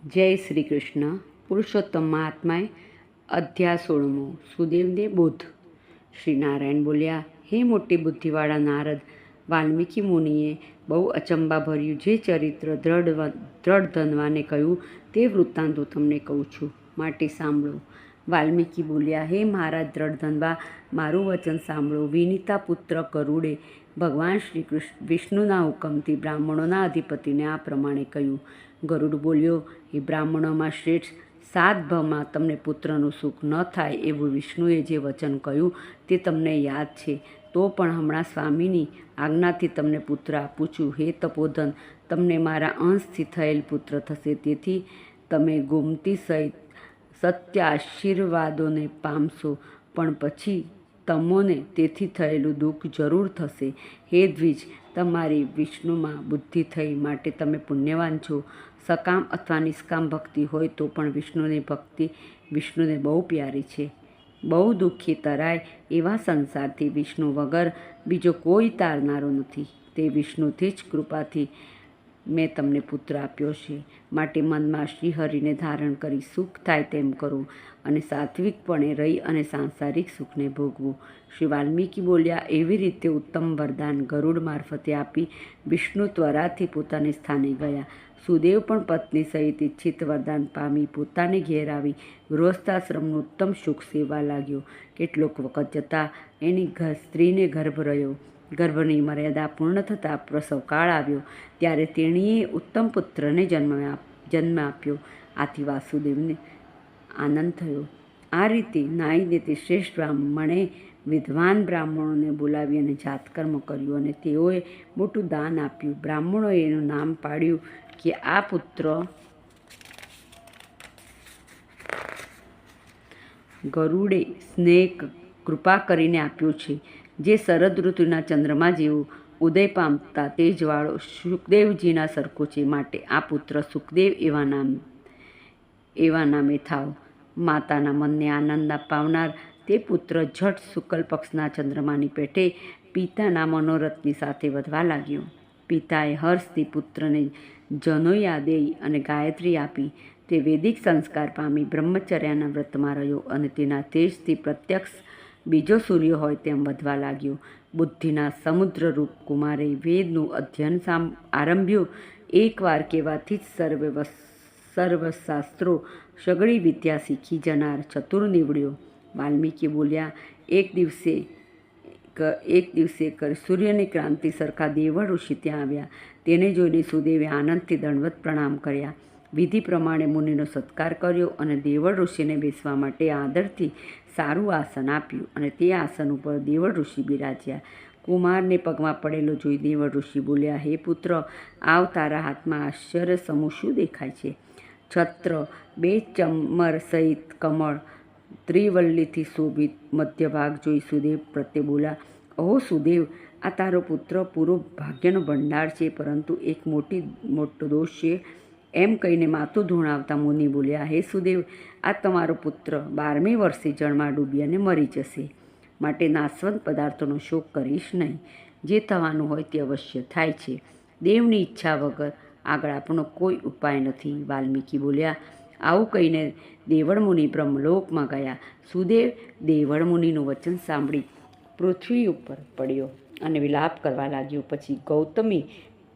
જય શ્રી કૃષ્ણ. પુરુષોત્તમ મહાત્માએ અધ્યાય 16. સુદેવને બોધ. શ્રી નારાયણ બોલ્યા, હે મોટી બુદ્ધિવાળા નારદ, વાલ્મીકી મુનિએ બહુ અચંબાભર્યું જે ચરિત્ર દ્રઢધનવાને કહ્યું તે વૃત્તાંત હું તમને કહું છું, માટે સાંભળો. વાલ્મીકી બોલ્યા, હે મહારાજ દ્રઢધનવા, મારું વચન સાંભળો. વિનીતા પુત્ર ગરુડે ભગવાન શ્રી વિષ્ણુના હુકમથી બ્રાહ્મણોના અધિપતિને આ પ્રમાણે કહ્યું. ગરુડ બોલ્યો, એ બ્રાહ્મણોમાં શ્રેષ્ઠ 7 ભાવમાં તમને પુત્રનું સુખ ન થાય એવું વિષ્ણુએ જે વચન કહ્યું તે તમને યાદ છે. તો પણ હમણાં સ્વામીની આજ્ઞાથી તમને પુત્ર આપું છું. હે તપોધન, તમને મારા અંશથી થયેલ પુત્ર થશે. તેથી તમે ગોમતી સહિત સત્ય આશીર્વાદોને પામશો, પણ પછી તમોને તેથી થયેલું દુઃખ જરૂર થશે. હે દ્વિજ, તમારી વિષ્ણુમાં બુદ્ધિ થઈ માટે તમે પુણ્યવાન છો. સકામ અથવા નિષ્કામ ભક્તિ હોય તો પણ વિષ્ણુની ભક્તિ વિષ્ણુને બહુ પ્યારી છે. બહુ દુઃખી તરાય એવા સંસારથી વિષ્ણુ વગર બીજો કોઈ તારનારો નથી. તે વિષ્ણુથી જ કૃપાથી મેં તમને પુત્ર આપ્યો છે. માટે મનમાં શ્રીહરિને ધારણ કરી સુખ થાય તેમ કરવું અને સાત્વિકપણે રહી અને સાંસારિક સુખને ભોગવું. શ્રી વાલ્મીકી બોલ્યા, એવી રીતે ઉત્તમ વરદાન ગરુડ મારફતે આપી વિષ્ણુ ત્વરાથી પોતાને સ્થાને ગયા. સુદેવ પણ પત્ની સહિત ઈચ્છિત વરદાન પામી પોતાને ઘેર આવી ગૃહસ્થાશ્રમનું ઉત્તમ સુખ સેવા લાગ્યો. કેટલોક વખત જતાં એની સ્ત્રીને ગર્ભ રહ્યો. ગર્ભની મર્યાદા પૂર્ણ થતાં પ્રસવકાળ આવ્યો. ત્યારે તેણીએ ઉત્તમ પુત્રને જન્મ આપ્યો. આથી વાસુદેવને આનંદ થયો. આ રીતે નાઈને તે શ્રેષ્ઠ બ્રાહ્મણે વિદ્વાન બ્રાહ્મણોને બોલાવી અને જાતકર્મ કર્યું અને તેઓએ મોટું દાન આપ્યું. બ્રાહ્મણોએ એનું નામ પાડ્યું કે આ પુત્ર ગરુડે સ્નેહ કૃપા કરીને આપ્યો છે, જે શરદ ઋતુના ચંદ્રમા જેવો ઉદય પામતા તેજવાળો સુખદેવજીના સરખો છે. માટે આ પુત્ર સુખદેવ એવા નામે થાવ. માતાના મનને આનંદ પાવનાર તે પુત્ર ઝટ શુક્લ પક્ષના ચંદ્રમાની પેઠે પિતાના મનોરથની સાથે વધવા લાગ્યો. પિતાએ હર્ષથી પુત્રને જનોયાદેય અને ગાયત્રી આપી. તે વૈદિક સંસ્કાર પામી બ્રહ્મચર્યના વ્રતમાં રહ્યો અને તેના તેજથી પ્રત્યક્ષ બીજો સૂર્ય હોય તેમ વધવા લાગ્યો. બુદ્ધિના સમુદ્રરૂપ કુમારે વેદનું અધ્યયન આરંભ્યું. એકવાર કહેવાથી જ સર્વશાસ્ત્રો સઘળી વિદ્યા શીખી જનાર ચતુર નીવડ્યો. વાલ્મીકી બોલ્યા, એક દિવસે સૂર્યની ક્રાંતિ સરખા દેવળ ઋષિ ત્યાં આવ્યા. તેને જોઈને સુદેવે આનંદથી દંડવત પ્રણામ કર્યા. વિધિ પ્રમાણે મુનિનો સત્કાર કર્યો અને દેવળ ઋષિને બેસવા માટે આદરથી સારું આસન આપ્યું અને તે આસન ઉપર દેવળ ઋષિ બિરાજ્યા. કુમારને પગમાં પડેલો જોઈ દેવળ ઋષિ બોલ્યા, હે પુત્ર, આવ, તારા હાથમાં આશ્ચર્ય સમૂહ શું દેખાય છે? છત્ર, 2 ચમર સહિત કમળ, ત્રિવલ્લીથી શોભિત મધ્યભાગ જોઈ સુદેવ પ્રત્યે બોલ્યા, ઓહો સુદેવ, આ તારો પુત્ર પૂરો ભાગ્યનો ભંડાર છે, પરંતુ એક મોટો દોષ છે. એમ કહીને માથું ધૂણાવતા મુનિ બોલ્યા, હે સુદેવ, આ તમારો પુત્ર 12મે વર્ષે જળમાં ડૂબી અને મરી જશે. માટે નાશવંત પદાર્થોનો શોક કરીશ નહીં. જે થવાનું હોય તે અવશ્ય થાય છે. દેવની ઈચ્છા વગર આગળ આપણો કોઈ ઉપાય નથી. વાલ્મીકી બોલ્યા. આવું કહીને દેવળ મુનિ બ્રહ્મલોકમાં ગયા. સુદેવ દેવળ મુનિનું વચન સાંભળી પૃથ્વી ઉપર પડ્યો અને વિલાપ કરવા લાગ્યો. પછી ગૌતમી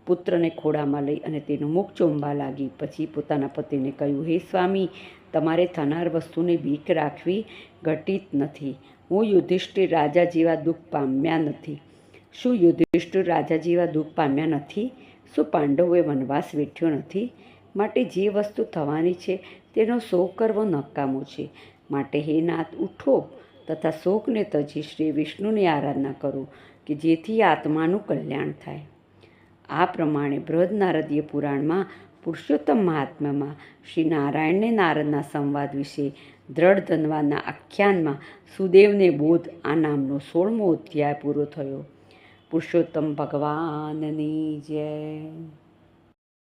પુત્રને ખોળામાં લઈ અને તેનું મુખ ચોંબવા લાગી. પછી પોતાના પતિને કહ્યું, હે સ્વામી, તમારે થનાર વસ્તુની બીક રાખવી ઘટિત નથી. હું યુધિષ્ઠિર રાજા જેવા દુઃખ પામ્યા નથી. શું યુધિષ્ઠિર રાજા જેવા દુઃખ પામ્યા નથી? શું પાંડવોએ વનવાસ વેઠ્યો નથી? માટે જે વસ્તુ થવાની છે તેનો શોક કરવો નકામો છે. માટે હે નાથ, ઉઠો તથા શોકને તજી શ્રી વિષ્ણુની આરાધના કરો કે જેથી આત્માનું કલ્યાણ થાય. આ પ્રમાણે બૃહદ નારદીય પુરાણમાં પુરુષોત્તમ મહાત્મ્યમાં શ્રી નારાયણને નારદના સંવાદ વિશે દ્રઢધનવાના આખ્યાનમાં સુદેવને બોધ આ નામનો 16મો અધ્યાય પૂરો થયો. પુરુષોત્તમ ભગવાનની જય.